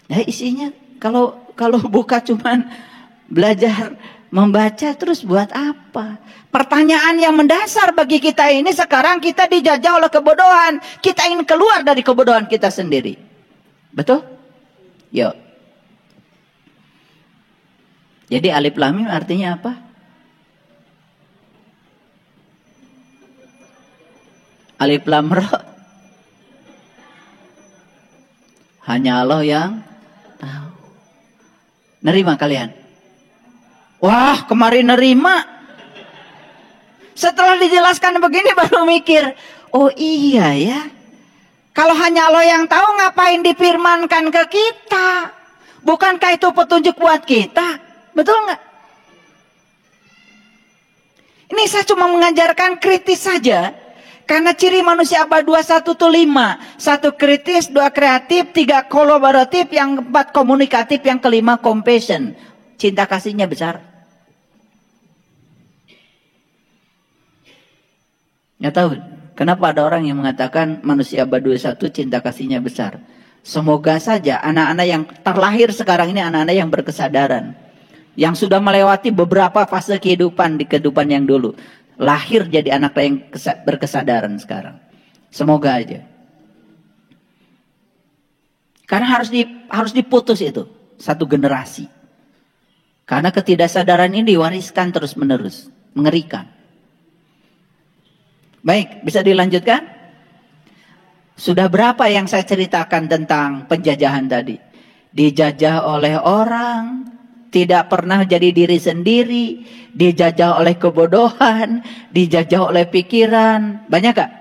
Ya isinya kalau buka cuman belajar membaca terus buat apa? Pertanyaan yang mendasar bagi kita ini sekarang kita dijajah oleh kebodohan. Kita ingin keluar dari kebodohan kita sendiri. Betul? Yuk. Jadi alif lam mim artinya apa? Alif lam ra. Hanya Allah yang tahu. Nerima kalian? Wah, kemarin nerima. Setelah dijelaskan begini baru mikir, oh iya ya. Kalau hanya Allah yang tahu, ngapain difirmankan ke kita? Bukankah itu petunjuk buat kita? Betul nggak? Ini saya cuma mengajarkan kritis saja. Karena ciri manusia abad 21 itu 5. 1 kritis, 2 kreatif, 3 kolaboratif, yang 4 komunikatif, yang kelima compassion. Cinta kasihnya besar. Nggak tahu kenapa ada orang yang mengatakan manusia abad 21 cinta kasihnya besar. Semoga saja anak-anak yang terlahir sekarang ini anak-anak yang berkesadaran. Yang sudah melewati beberapa fase kehidupan di kehidupan yang dulu. Lahir jadi anak yang berkesadaran sekarang. Semoga aja. Karena harus diputus itu. Satu generasi. Karena ketidaksadaran ini diwariskan terus menerus. Mengerikan. Baik, bisa dilanjutkan? Sudah berapa yang saya ceritakan tentang penjajahan tadi? Dijajah oleh orang, tidak pernah jadi diri sendiri, dijajah oleh kebodohan, dijajah oleh pikiran. Banyak gak?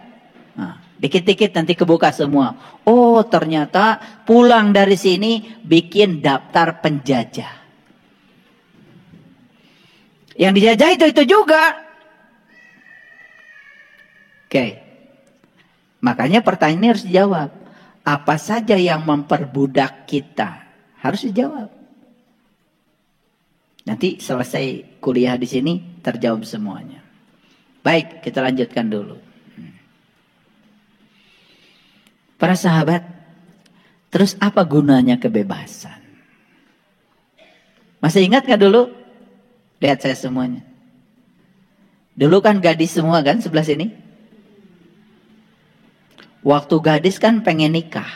Nah, dikit-dikit nanti kebuka semua. Oh, ternyata pulang dari sini bikin daftar penjajah. Yang dijajah itu juga. Oke. Makanya pertanyaan ini harus dijawab. Apa saja yang memperbudak kita? Harus dijawab. Nanti selesai kuliah di sini terjawab semuanya. Baik, kita lanjutkan dulu. Para sahabat, terus apa gunanya kebebasan? Masih ingat gak dulu? Lihat saya semuanya. Dulu kan gadis semua kan sebelah sini? Waktu gadis kan pengen nikah.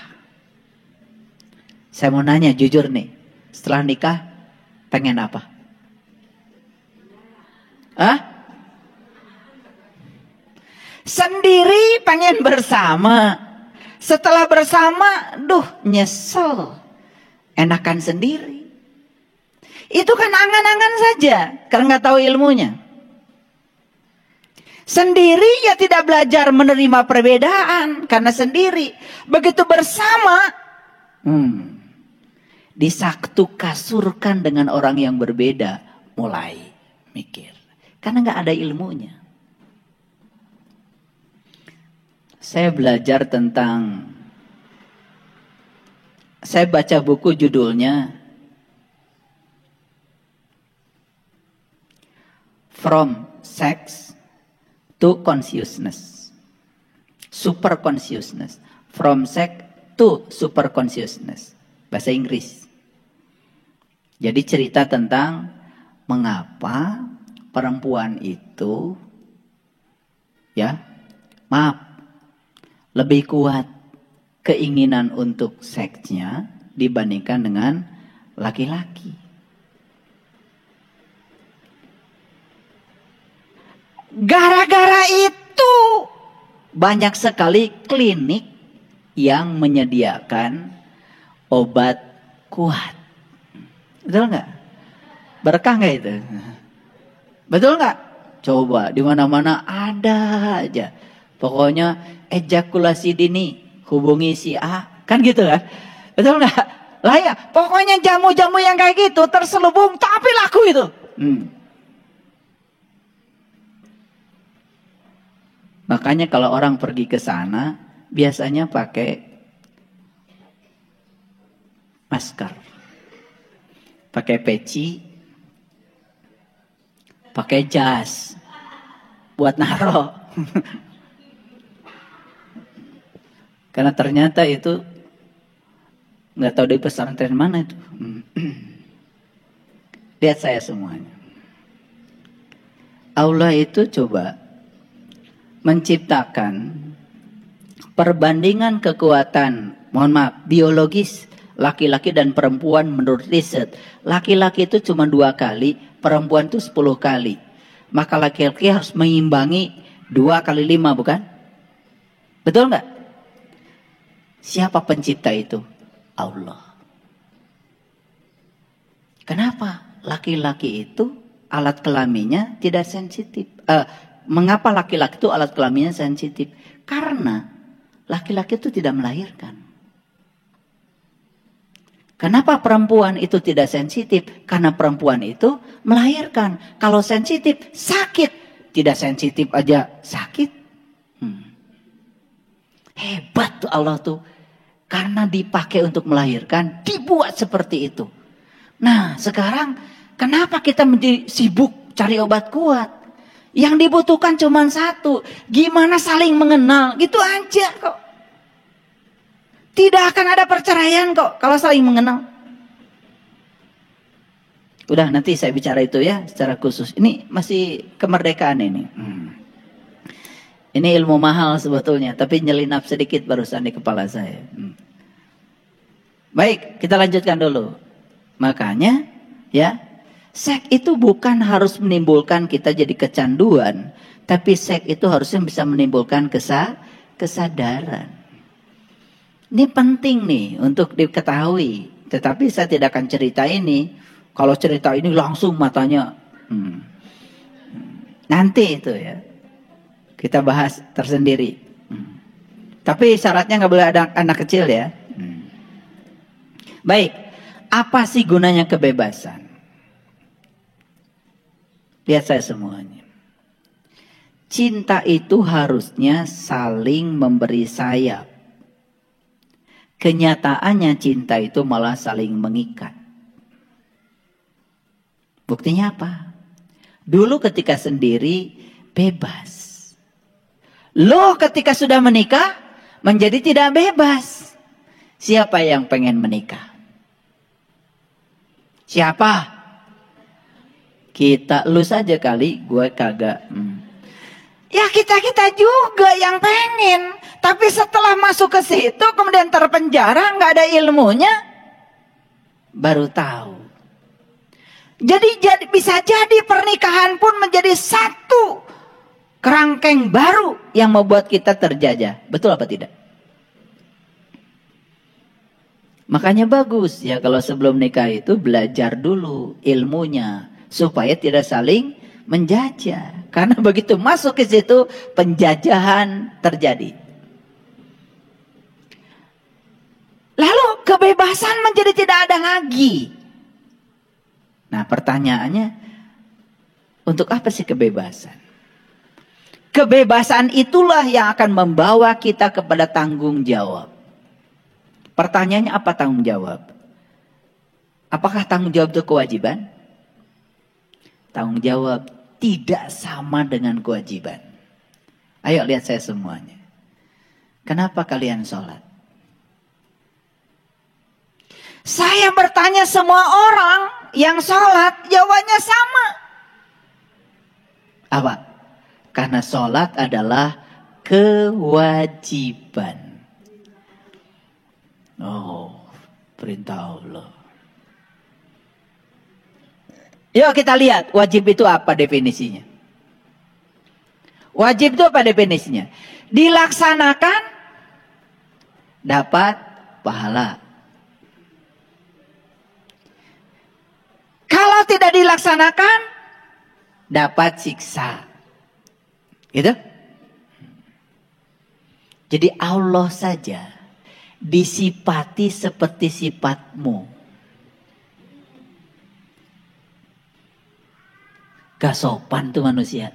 Saya mau nanya jujur nih. Setelah nikah pengen apa? Hah? Sendiri pengen bersama. Setelah bersama, nyesel. Enakan sendiri. Itu kan angan-angan saja. Karena nggak tahu ilmunya. Sendiri ya tidak belajar menerima perbedaan. Karena sendiri. Begitu bersama. Disatu kasurkan dengan orang yang berbeda. Mulai mikir. Karena nggak ada ilmunya. Saya belajar tentang. Saya baca buku judulnya. From Sex to Consciousness. Super Consciousness. From Sex to Super Consciousness. Bahasa Inggris. Jadi cerita tentang mengapa perempuan itu lebih kuat keinginan untuk seksnya dibandingkan dengan laki-laki. Gara-gara itu banyak sekali klinik yang menyediakan obat kuat. Betul nggak? Berkah nggak itu? Betul nggak? Coba di mana-mana ada aja. Pokoknya ejakulasi dini hubungi si A, kan gitu kan? Betul nggak? Lah ya, pokoknya jamu-jamu yang kayak gitu terselubung tapi laku itu. Makanya kalau orang pergi ke sana biasanya pakai masker, pakai peci, pakai jas buat naro. Karena ternyata itu Nggak tahu di pesantren mana itu. Lihat saya semuanya. Allah itu coba menciptakan perbandingan kekuatan, mohon maaf, biologis laki-laki dan perempuan menurut riset. Laki-laki itu cuma 2 kali, perempuan itu 10 kali. Maka laki-laki harus mengimbangi 2 kali 5, bukan? Betul nggak? Siapa pencipta itu? Allah. Kenapa? Laki-laki itu alat kelaminnya tidak sensitif. Mengapa laki-laki itu alat kelaminnya sensitif? Karena laki-laki itu tidak melahirkan. Kenapa perempuan itu tidak sensitif? Karena perempuan itu melahirkan. Kalau sensitif, sakit. Tidak sensitif aja sakit. Hebat tuh Allah tuh. Karena dipakai untuk melahirkan, dibuat seperti itu. Nah, sekarang kenapa kita menjadi sibuk cari obat kuat? Yang dibutuhkan cuma satu. Gimana saling mengenal, gitu aja kok. Tidak akan ada perceraian kok kalau saling mengenal. Udah, nanti saya bicara itu ya secara khusus. Ini masih kemerdekaan ini. Ini ilmu mahal sebetulnya, tapi nyelinap sedikit barusan di kepala saya. Baik, kita lanjutkan dulu. Makanya, ya, seks itu bukan harus menimbulkan kita jadi kecanduan, tapi seks itu harusnya bisa menimbulkan kesadaran. Ini penting nih untuk diketahui. Tetapi saya tidak akan cerita ini. Kalau cerita ini langsung matanya, nanti itu ya. Kita bahas tersendiri. Tapi syaratnya nggak boleh ada anak kecil ya. Baik, apa sih gunanya kebebasan? Lihat saya semuanya. Cinta itu harusnya saling memberi sayap. Kenyataannya cinta itu malah saling mengikat. Buktinya apa? Dulu ketika sendiri bebas. Loh, ketika sudah menikah menjadi tidak bebas. Siapa yang pengen menikah? Siapa? Kita, lu saja kali, gue kagak. Ya kita juga yang pengen. Tapi setelah masuk ke situ kemudian terpenjara, nggak ada ilmunya, baru tahu. Jadi bisa jadi pernikahan pun menjadi satu kerangkeng baru yang membuat kita terjajah. Betul apa tidak? Makanya bagus ya kalau sebelum nikah itu belajar dulu ilmunya supaya tidak saling menjajah. Karena begitu masuk ke situ penjajahan terjadi. Lalu kebebasan menjadi tidak ada lagi. Nah, pertanyaannya, untuk apa sih kebebasan? Kebebasan itulah yang akan membawa kita kepada tanggung jawab. Pertanyaannya, apa tanggung jawab? Apakah tanggung jawab itu kewajiban? Tanggung jawab tidak sama dengan kewajiban. Ayo lihat saya semuanya. Kenapa kalian sholat? Saya bertanya semua orang yang sholat, jawabannya sama. Apa? Karena sholat adalah kewajiban. Oh, perintah Allah. Yuk kita lihat, wajib itu apa definisinya? Wajib itu apa definisinya? Dilaksanakan, dapat pahala. Kalau tidak dilaksanakan, dapat siksa. Gitu? Jadi Allah saja disifati seperti sifatmu. Gak sopan tuh manusia.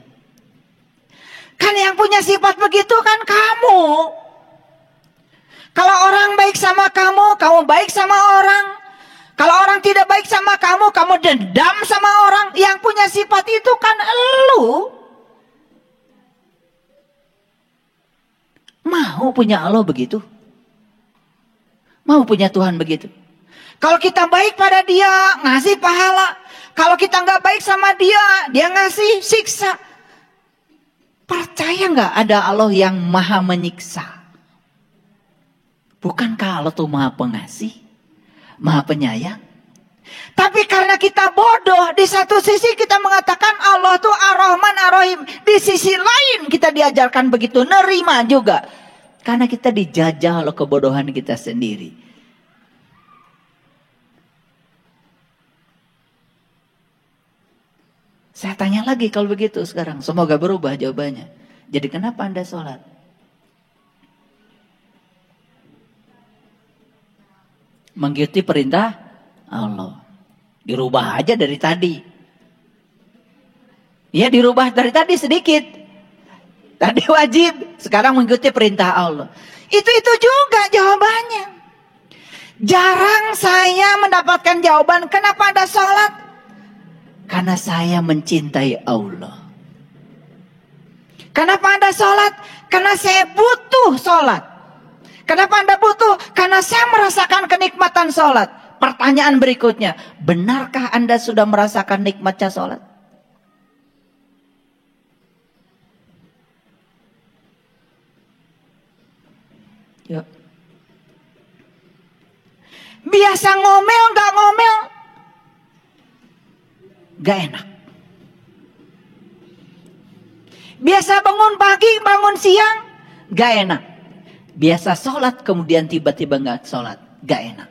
Kan yang punya sifat begitu kan kamu. Kalau orang baik sama kamu, kamu baik sama orang. Kalau orang tidak baik sama kamu, kamu dendam sama orang. Yang punya sifat itu kan elu. Mau punya Allah begitu? Mau punya Tuhan begitu? Kalau kita baik pada dia, ngasih pahala. Kalau kita nggak baik sama dia, dia ngasih siksa. Percaya nggak ada Allah yang maha menyiksa? Bukankah Allah tuh maha pengasih, maha penyayang? Tapi karena kita bodoh, di satu sisi kita mengatakan Allah tuh Ar-Rahman Ar-Rahim. Di sisi lain kita diajarkan begitu, nerima juga. Karena kita dijajah oleh kebodohan kita sendiri. Saya tanya lagi kalau begitu sekarang. Semoga berubah jawabannya. Jadi kenapa Anda sholat? Mengikuti perintah Allah. Dirubah aja dari tadi. Ya dirubah dari tadi sedikit. Tadi wajib, sekarang mengikuti perintah Allah. Itu juga jawabannya. Jarang saya mendapatkan jawaban kenapa Anda sholat. Karena saya mencintai Allah. Kenapa Anda sholat? Karena saya butuh sholat. Kenapa Anda butuh? Karena saya merasakan kenikmatan sholat. Pertanyaan berikutnya, benarkah Anda sudah merasakan nikmatnya sholat? Yuk. Biasa ngomel, gak ngomel, gak enak. Biasa bangun pagi, bangun siang, gak enak. Biasa sholat, kemudian tiba-tiba gak sholat, gak enak.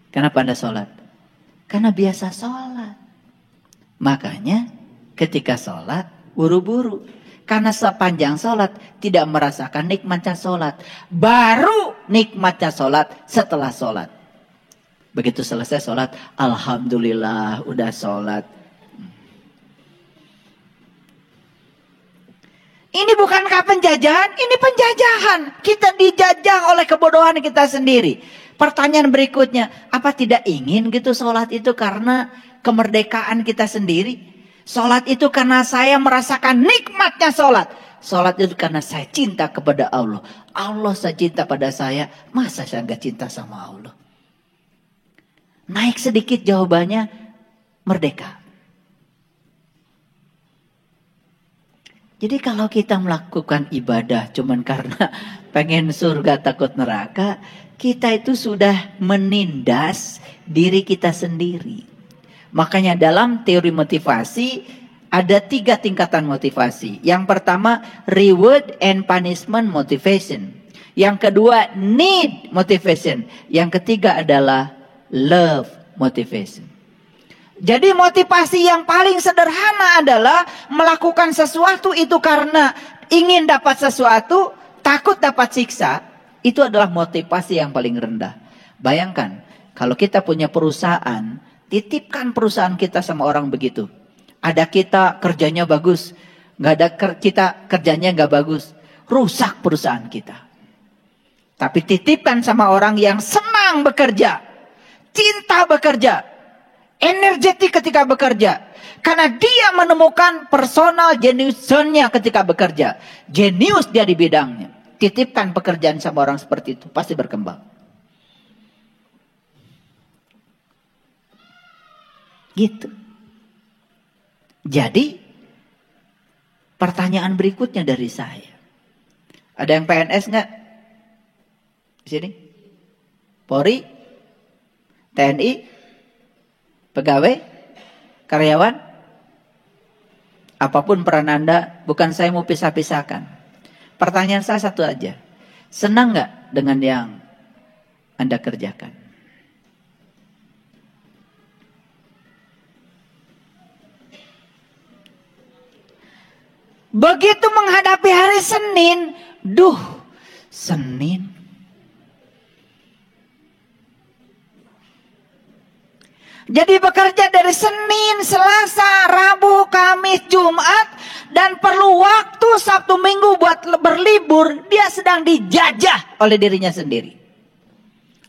Kenapa Anda sholat? Karena biasa sholat. Makanya ketika sholat, buru-buru. Karena sepanjang sholat tidak merasakan nikmatnya sholat. Baru nikmatnya sholat setelah sholat. Begitu selesai sholat, alhamdulillah udah sholat. Ini bukankah penjajahan? Ini penjajahan. Kita dijajah oleh kebodohan kita sendiri. Pertanyaan berikutnya, apa tidak ingin gitu sholat itu karena kemerdekaan kita sendiri? Sholat itu karena saya merasakan nikmatnya sholat. Sholat itu karena saya cinta kepada Allah. Allah saya cinta pada saya. Masa saya gak cinta sama Allah? Naik sedikit jawabannya, merdeka. Jadi kalau kita melakukan ibadah cuman karena pengen surga takut neraka, kita itu sudah menindas diri kita sendiri. Makanya dalam teori motivasi ada 3 tingkatan motivasi. Yang pertama reward and punishment motivation. Yang kedua need motivation. Yang ketiga adalah love motivation. Jadi motivasi yang paling sederhana adalah melakukan sesuatu itu karena ingin dapat sesuatu, takut dapat siksa. Itu adalah motivasi yang paling rendah. Bayangkan kalau kita punya perusahaan, titipkan perusahaan kita sama orang begitu. Ada kita kerjanya bagus, nggak ada kita kerjanya nggak bagus, rusak perusahaan kita. Tapi titipkan sama orang yang senang bekerja, cinta bekerja, energetik ketika bekerja, karena dia menemukan personal geniusnya ketika bekerja, jenius dia di bidangnya. Titipkan pekerjaan sama orang seperti itu, pasti berkembang. Gitu. Jadi pertanyaan berikutnya dari saya. Ada yang PNS nggak? Di sini? Polri? TNI? Pegawai? Karyawan? Apapun peran Anda, bukan saya mau pisah-pisahkan. Pertanyaan saya satu aja. Senang nggak dengan yang Anda kerjakan? Begitu menghadapi hari Senin, Senin. Jadi bekerja dari Senin, Selasa, Rabu, Kamis, Jumat, dan perlu waktu Sabtu Minggu buat berlibur, dia sedang dijajah oleh dirinya sendiri.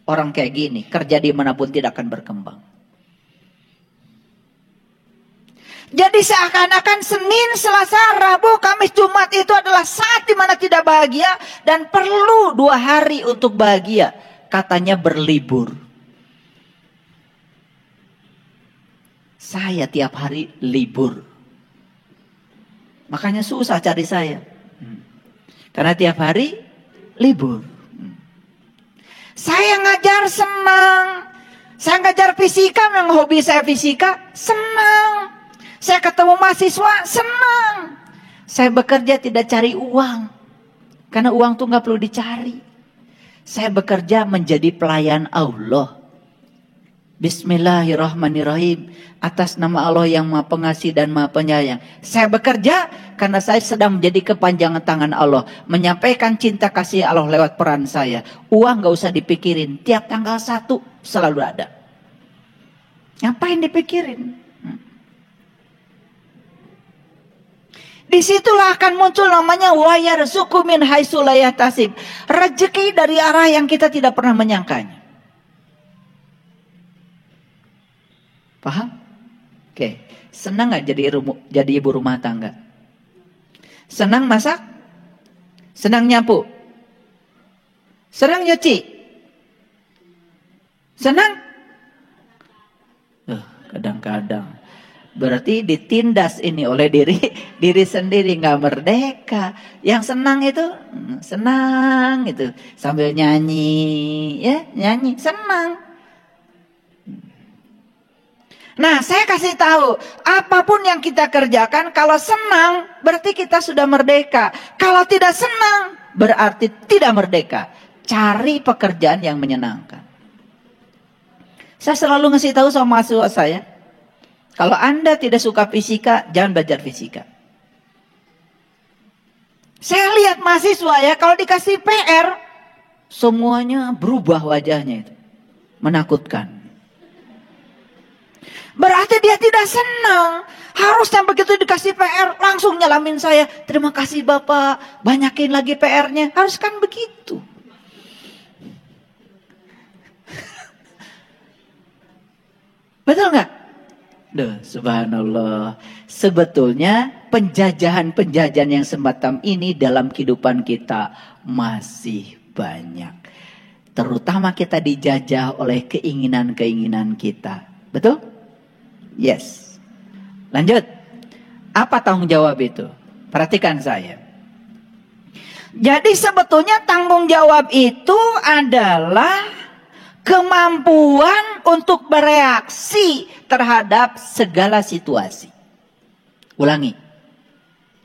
Orang kayak gini, kerja dimanapun tidak akan berkembang. Jadi seakan-akan Senin, Selasa, Rabu, Kamis, Jumat itu adalah saat di mana tidak bahagia dan perlu 2 hari untuk bahagia. Katanya berlibur. Saya tiap hari libur. Makanya susah cari saya. Karena tiap hari libur. Saya ngajar senang. Saya ngajar fisika, yang hobi saya fisika, senang. Saya ketemu mahasiswa, senang. Saya bekerja tidak cari uang. Karena uang tuh gak perlu dicari. Saya bekerja menjadi pelayan Allah. Bismillahirrahmanirrahim. Atas nama Allah yang Maha Pengasih dan Maha Penyayang. Saya bekerja karena saya sedang menjadi kepanjangan tangan Allah. Menyampaikan cinta kasih Allah lewat peran saya. Uang gak usah dipikirin. Tiap tanggal 1 selalu ada. Ngapain dipikirin? Disitulah akan muncul namanya wayarzuqu min haitsu la yahtasib. Rezeki dari arah yang kita tidak pernah menyangkanya. Paham? Oke. Senang gak jadi ibu rumah tangga? Senang masak? Senang nyapu? Senang nyuci? Senang? Kadang-kadang. Berarti ditindas ini oleh diri sendiri, nggak merdeka. Yang senang itu senang itu sambil nyanyi, ya nyanyi senang. Nah, saya kasih tahu, apapun yang kita kerjakan, kalau senang berarti kita sudah merdeka. Kalau tidak senang berarti tidak merdeka. Cari pekerjaan yang menyenangkan. Saya selalu ngasih tahu sama mahasiswa saya. Kalau Anda tidak suka fisika, jangan belajar fisika. Saya lihat mahasiswa ya, kalau dikasih PR, semuanya berubah wajahnya itu. Menakutkan. Berarti dia tidak senang. Harusnya begitu dikasih PR, langsung nyalamin saya. Terima kasih Bapak, banyakin lagi PR-nya. Harus kan begitu. Betul nggak? Duh, subhanallah. Sebetulnya penjajahan-penjajahan yang semacam ini dalam kehidupan kita masih banyak. Terutama kita dijajah oleh keinginan-keinginan kita. Betul? Yes. Lanjut. Apa tanggung jawab itu? Perhatikan saya. Jadi sebetulnya tanggung jawab itu adalah kemampuan untuk bereaksi terhadap segala situasi. Ulangi.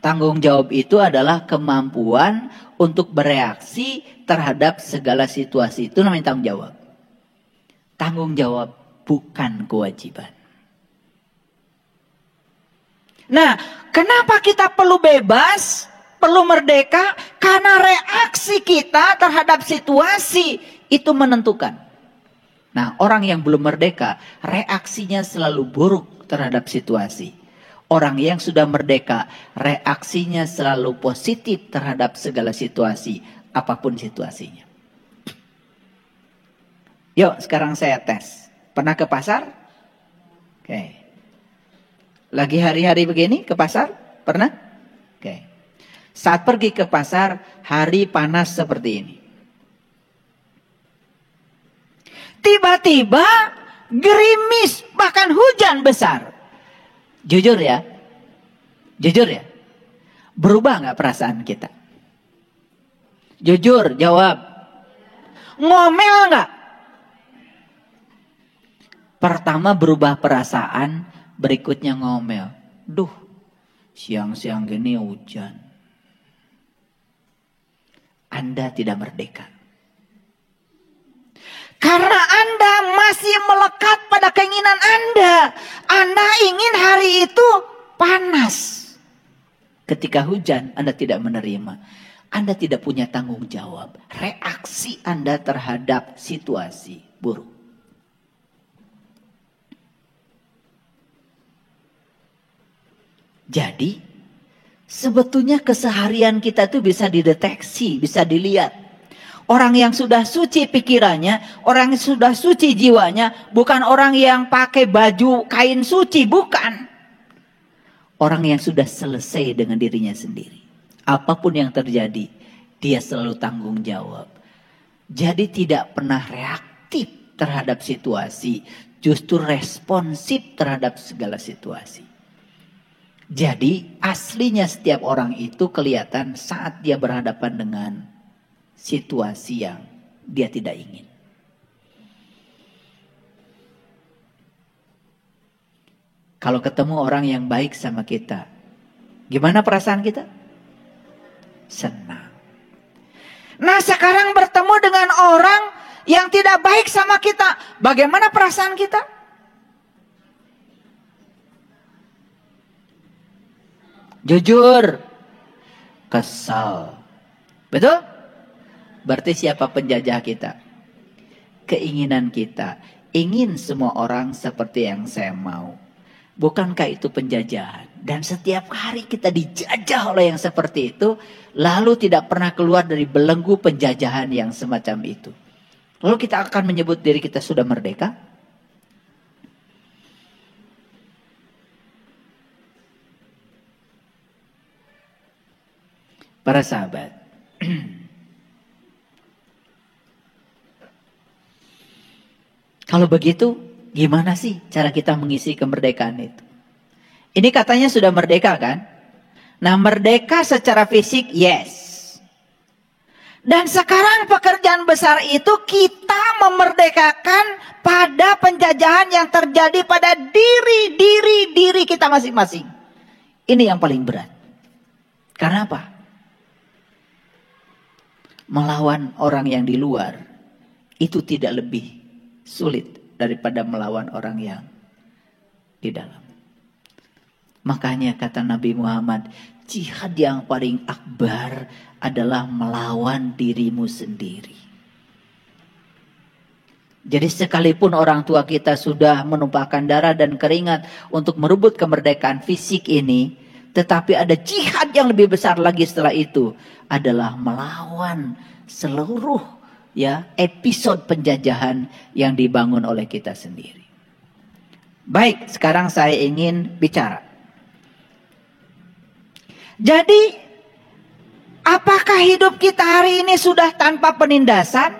Tanggung jawab itu adalah kemampuan untuk bereaksi terhadap segala situasi. Itu namanya tanggung jawab. Tanggung jawab bukan kewajiban. Nah, kenapa kita perlu bebas, perlu merdeka? Karena reaksi kita terhadap situasi itu menentukan. Nah, orang yang belum merdeka, reaksinya selalu buruk terhadap situasi. Orang yang sudah merdeka, reaksinya selalu positif terhadap segala situasi, apapun situasinya. Yuk, sekarang saya tes. Pernah ke pasar? Oke. Lagi hari-hari begini ke pasar? Pernah? Oke. Saat pergi ke pasar, hari panas seperti ini. Tiba-tiba gerimis, bahkan hujan besar. Jujur ya. Jujur ya. Berubah gak perasaan kita? Jujur, jawab. Ngomel gak? Pertama berubah perasaan, berikutnya ngomel. Duh, siang-siang gini hujan. Anda tidak merdeka. Karena Anda masih melekat pada keinginan Anda. Anda ingin hari itu panas. Ketika hujan Anda tidak menerima. Anda tidak punya tanggung jawab. Reaksi Anda terhadap situasi buruk. Jadi sebetulnya keseharian kita itu bisa dideteksi, bisa dilihat. Orang yang sudah suci pikirannya, orang yang sudah suci jiwanya, bukan orang yang pakai baju kain suci, bukan. Orang yang sudah selesai dengan dirinya sendiri. Apapun yang terjadi, dia selalu tanggung jawab. Jadi tidak pernah reaktif terhadap situasi, justru responsif terhadap segala situasi. Jadi aslinya setiap orang itu kelihatan saat dia berhadapan dengan situasi yang dia tidak ingin. Kalau ketemu orang yang baik sama kita, gimana perasaan kita? Senang. Nah, sekarang bertemu dengan orang yang tidak baik sama kita, bagaimana perasaan kita? Jujur, kesal. Betul? Berarti siapa penjajah kita? Keinginan kita. Ingin semua orang seperti yang saya mau. Bukankah itu penjajahan? Dan setiap hari kita dijajah oleh yang seperti itu. Lalu tidak pernah keluar dari belenggu penjajahan yang semacam itu. Lalu kita akan menyebut diri kita sudah merdeka? Para sahabat. Kalau begitu, gimana sih cara kita mengisi kemerdekaan itu? Ini katanya sudah merdeka kan? Nah, merdeka secara fisik, yes. Dan sekarang pekerjaan besar itu kita memerdekakan pada penjajahan yang terjadi pada diri kita masing-masing. Ini yang paling berat. Karena apa? Melawan orang yang di luar itu tidak lebih sulit daripada melawan orang yang di dalam. Makanya kata Nabi Muhammad, jihad yang paling akbar adalah melawan dirimu sendiri. Jadi sekalipun orang tua kita sudah menumpahkan darah dan keringat untuk merebut kemerdekaan fisik ini, tetapi ada jihad yang lebih besar lagi setelah itu, adalah melawan seluruh episode penjajahan yang dibangun oleh kita sendiri. Baik, sekarang saya ingin bicara. Jadi, apakah hidup kita hari ini sudah tanpa penindasan?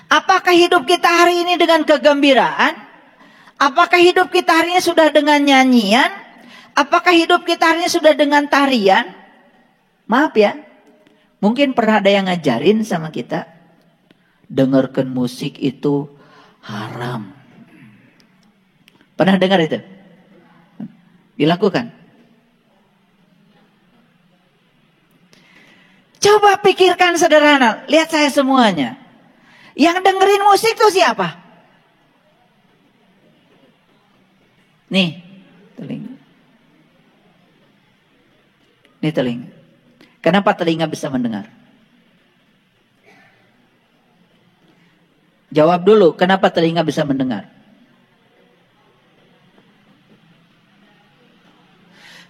Apakah hidup kita hari ini dengan kegembiraan? Apakah hidup kita hari ini sudah dengan nyanyian? Apakah hidup kita hari ini sudah dengan tarian? Maaf ya, mungkin pernah ada yang ngajarin sama kita, dengarkan musik itu haram. Pernah dengar itu? Dilakukan? Coba pikirkan sederhana, lihat saya semuanya. Yang dengerin musik itu siapa? Nih, telinga. Nih telinga. Kenapa telinga bisa mendengar? Jawab dulu, kenapa telinga bisa mendengar?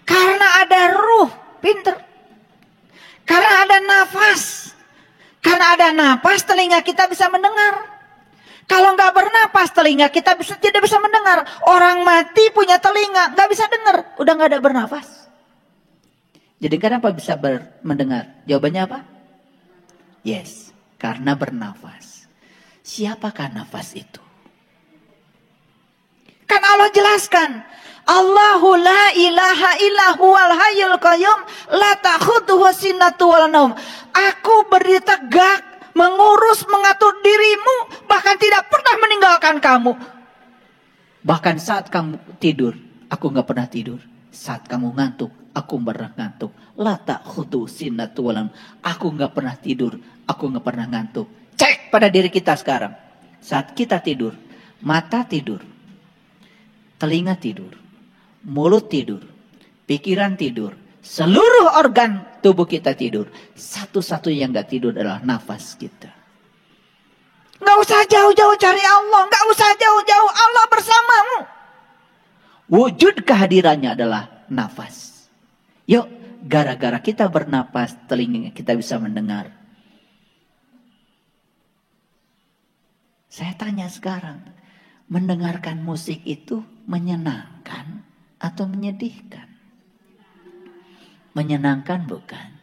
Karena ada ruh, pinter. Karena ada nafas. Karena ada nafas, telinga kita bisa mendengar. Kalau nggak bernapas, telinga kita tidak bisa mendengar. Orang mati punya telinga, nggak bisa dengar. Udah nggak ada bernafas. Jadi kenapa bisa mendengar? Jawabannya apa? Yes, karena bernafas. Siapakah nafas itu? Kan Allah jelaskan. Allahu la ilaha illa huwal hayyul qayyum la ta'khudhuhu sinatun wala naum. Aku berdiri tegak, mengurus, mengatur dirimu, bahkan tidak pernah meninggalkan kamu. Bahkan saat kamu tidur, aku nggak pernah tidur. Saat kamu ngantuk, aku pernah ngantuk. La ta'khudhuhu sinatun wala naum. Aku nggak pernah tidur, aku nggak pernah ngantuk. Cek pada diri kita sekarang. Saat kita tidur, mata tidur, telinga tidur, mulut tidur, pikiran tidur, seluruh organ tubuh kita tidur. Satu-satu yang gak tidur adalah nafas kita. Gak usah jauh-jauh cari Allah, gak usah jauh-jauh, Allah bersamamu. Wujud kehadirannya adalah nafas. Yuk, gara-gara kita bernafas, telinga kita bisa mendengar. Saya tanya sekarang, mendengarkan musik itu menyenangkan atau menyedihkan? Menyenangkan bukan?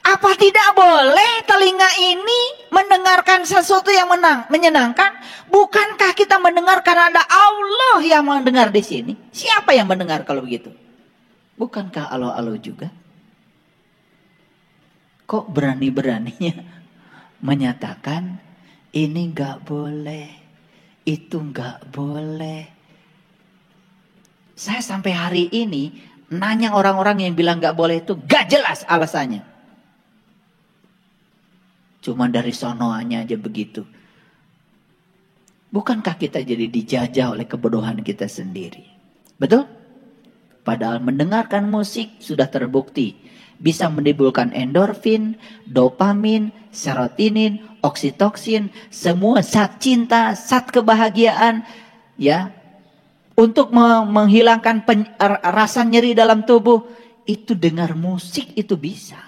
Apa tidak boleh telinga ini mendengarkan sesuatu yang menyenangkan? Bukankah kita mendengar karena ada Allah yang mendengar di sini? Siapa yang mendengar kalau begitu? Bukankah alo-alo juga? Kok berani-beraninya menyatakan ini nggak boleh, itu nggak boleh. Saya sampai hari ini nanya orang-orang yang bilang nggak boleh itu gak jelas alasannya. Cuma dari sonoannya aja begitu. Bukankah kita jadi dijajah oleh kebodohan kita sendiri? Betul? Padahal mendengarkan musik sudah terbukti bisa menimbulkan endorfin, dopamin, serotonin, oksitoksin, semua zat cinta, zat kebahagiaan, ya, untuk menghilangkan rasa nyeri dalam tubuh. Itu dengar musik itu bisa.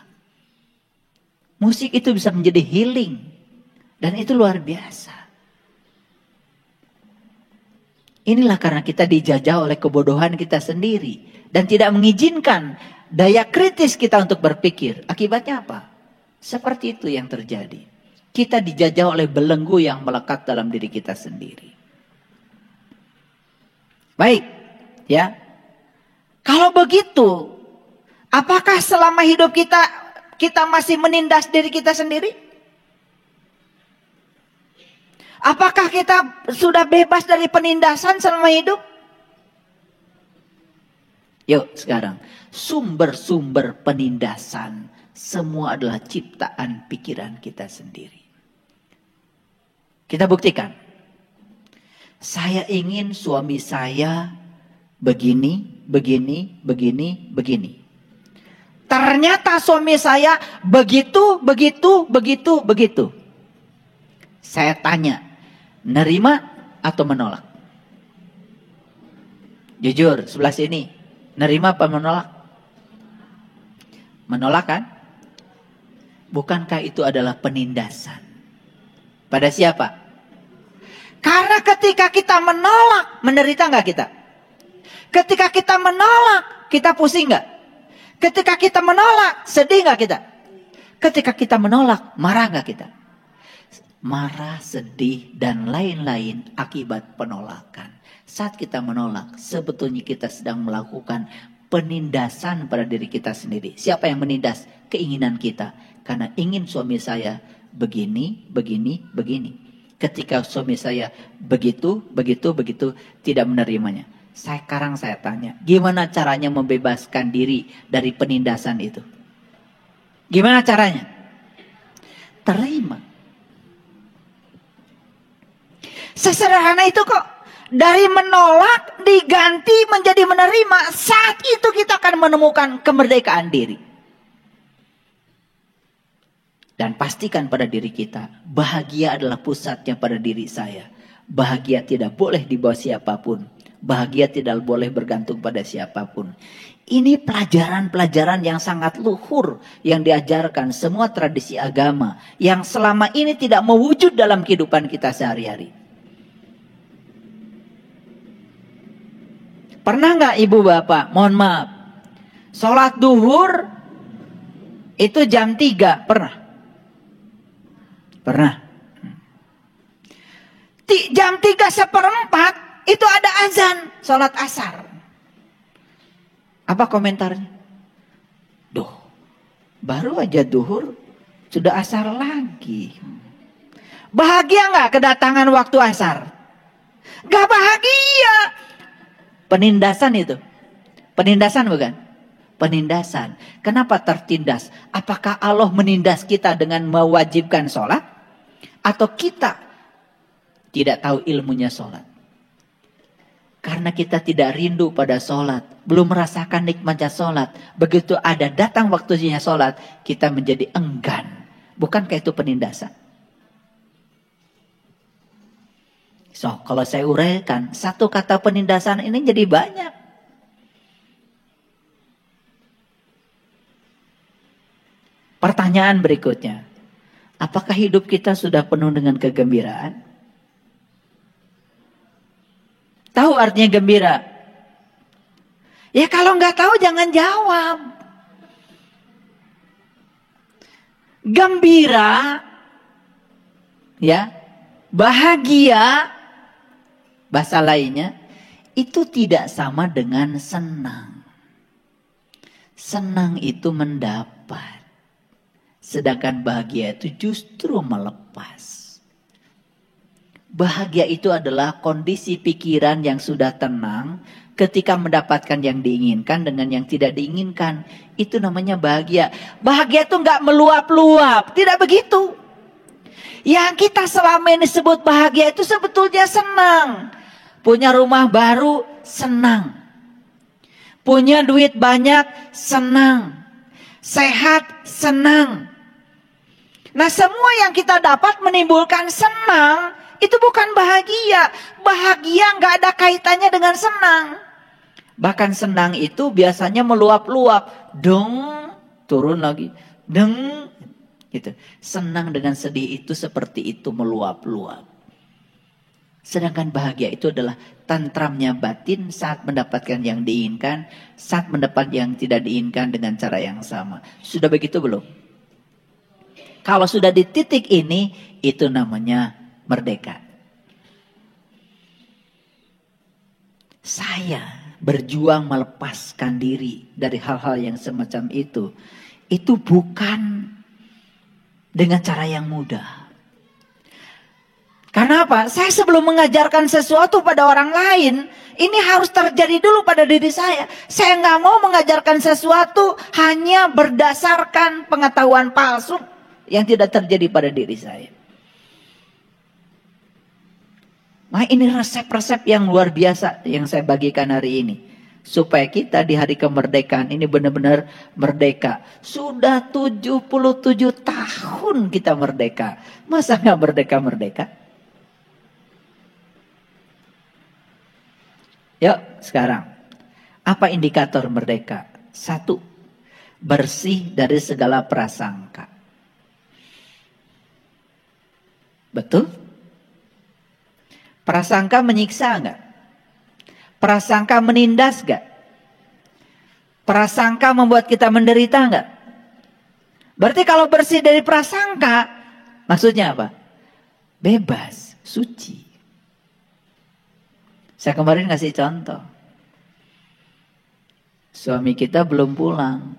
Musik itu bisa menjadi healing. Dan itu luar biasa. Inilah karena kita dijajah oleh kebodohan kita sendiri. Dan tidak mengizinkan daya kritis kita untuk berpikir. Akibatnya apa? Seperti itu yang terjadi. Kita dijajah oleh belenggu yang melekat dalam diri kita sendiri. Baik, ya. Kalau begitu, apakah selama hidup kita masih menindas diri kita sendiri? Apakah kita sudah bebas dari penindasan selama hidup? Yuk sekarang, sumber-sumber penindasan semua adalah ciptaan pikiran kita sendiri. Kita buktikan. Saya ingin suami saya begini, begini, begini, begini. Ternyata suami saya begitu, begitu, begitu, begitu. Saya tanya, nerima atau menolak? Jujur, sebelah sini, nerima apa menolak? Menolak kan? Bukankah itu adalah penindasan? Pada siapa? Karena ketika kita menolak, menderita nggak kita? Ketika kita menolak, kita pusing nggak? Ketika kita menolak, sedih nggak kita? Ketika kita menolak, marah nggak kita? Marah, sedih, dan lain-lain akibat penolakan. Saat kita menolak, sebetulnya kita sedang melakukan penindasan pada diri kita sendiri. Siapa yang menindas? Keinginan kita. Karena ingin suami saya begini, begini, begini. Ketika suami saya begitu, begitu, begitu, tidak menerimanya. Sekarang saya tanya, gimana caranya membebaskan diri dari penindasan itu? Gimana caranya? Terima. Sesederhana itu kok. Dari menolak diganti menjadi menerima. Saat itu kita akan menemukan kemerdekaan diri. Dan pastikan pada diri kita, bahagia adalah pusatnya pada diri saya. Bahagia tidak boleh dibawa siapapun. Bahagia tidak boleh bergantung pada siapapun. Ini pelajaran-pelajaran yang sangat luhur yang diajarkan semua tradisi agama. Yang selama ini tidak mewujud dalam kehidupan kita sehari-hari. Pernah nggak ibu bapak, mohon maaf, sholat duhur itu jam 3, pernah? Pernah. Jam 3:4 itu ada azan sholat asar. Apa komentarnya? Duh, baru aja duhur sudah asar lagi. Bahagia nggak kedatangan waktu asar? Gak bahagia. Penindasan itu. Penindasan bukan? Penindasan. Kenapa tertindas? Apakah Allah menindas kita dengan mewajibkan sholat? Atau kita tidak tahu ilmunya sholat? Karena kita tidak rindu pada sholat. Belum merasakan nikmatnya sholat. Begitu ada datang waktunya sholat. Kita menjadi enggan. Bukankah itu penindasan? So, kalau saya uraikan, satu kata penindasan ini jadi banyak. Pertanyaan berikutnya, apakah hidup kita sudah penuh dengan kegembiraan? Tahu artinya gembira? Ya kalau nggak tahu jangan jawab. Gembira, ya, bahagia, bahasa lainnya, itu tidak sama dengan senang. Senang itu mendapat, sedangkan bahagia itu justru melepas. Bahagia itu adalah kondisi pikiran yang sudah tenang ketika mendapatkan yang diinginkan dengan yang tidak diinginkan. Itu namanya bahagia. Bahagia itu nggak meluap-luap, tidak begitu. Yang kita selama ini sebut bahagia itu sebetulnya senang. Punya rumah baru, senang. Punya duit banyak, senang. Sehat, senang. Nah, semua yang kita dapat menimbulkan senang, itu bukan bahagia. Bahagia nggak ada kaitannya dengan senang. Bahkan senang itu biasanya meluap-luap. Deng, turun lagi. Deng, gitu. Senang dengan sedih itu seperti itu, meluap-luap. Sedangkan bahagia itu adalah tentramnya batin saat mendapatkan yang diinginkan, saat mendapat yang tidak diinginkan dengan cara yang sama. Sudah begitu belum? Kalau sudah di titik ini, itu namanya merdeka. Saya berjuang melepaskan diri dari hal-hal yang semacam itu. Itu bukan dengan cara yang mudah. Karena apa? Saya sebelum mengajarkan sesuatu pada orang lain, ini harus terjadi dulu pada diri saya. Saya nggak mau mengajarkan sesuatu hanya berdasarkan pengetahuan palsu yang tidak terjadi pada diri saya. Nah, ini resep-resep yang luar biasa yang saya bagikan hari ini. Supaya kita di hari kemerdekaan ini benar-benar merdeka. Sudah 77 tahun kita merdeka. Masa nggak merdeka-merdeka? Yuk sekarang. Apa indikator merdeka? 1. Bersih dari segala prasangka. Betul? Prasangka menyiksa enggak? Prasangka menindas enggak? Prasangka membuat kita menderita enggak? Berarti kalau bersih dari prasangka, maksudnya apa? Bebas, suci. Saya kemarin ngasih contoh. Suami kita belum pulang.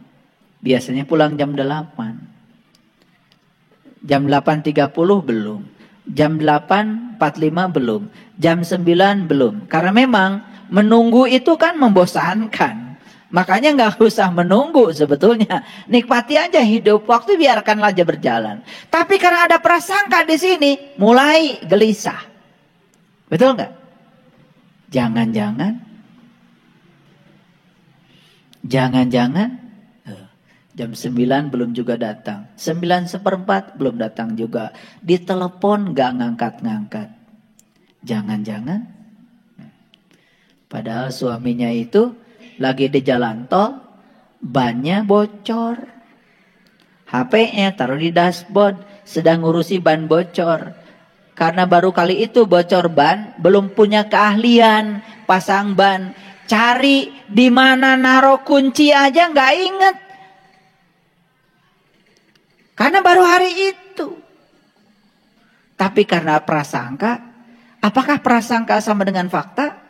Biasanya pulang jam 8. Jam 8.30 belum. Jam 8.45 belum. Jam 9 belum. Karena memang menunggu itu kan membosankan. Makanya nggak usah menunggu sebetulnya. Nikmati aja hidup. Waktu biarkanlah aja berjalan. Tapi karena ada prasangka di sini, mulai gelisah. Betul nggak? Jangan-jangan jam 9 belum juga datang. 9:15 belum datang juga. Ditelepon gak ngangkat-ngangkat. Jangan-jangan padahal suaminya itu lagi di jalan tol, bannya bocor. HP-nya taruh di dashboard, sedang ngurusi ban bocor. Karena baru kali itu bocor ban, belum punya keahlian pasang ban. Cari di mana naruh kunci aja nggak inget. Karena baru hari itu. Tapi karena prasangka, apakah prasangka sama dengan fakta?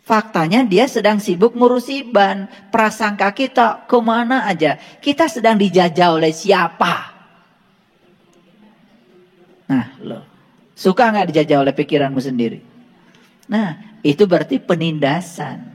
Faktanya dia sedang sibuk ngurusi ban. Prasangka kita kemana aja? Kita sedang dijajah oleh siapa? Nah, loh. Suka nggak dijajah oleh pikiranmu sendiri? Nah, itu berarti penindasan.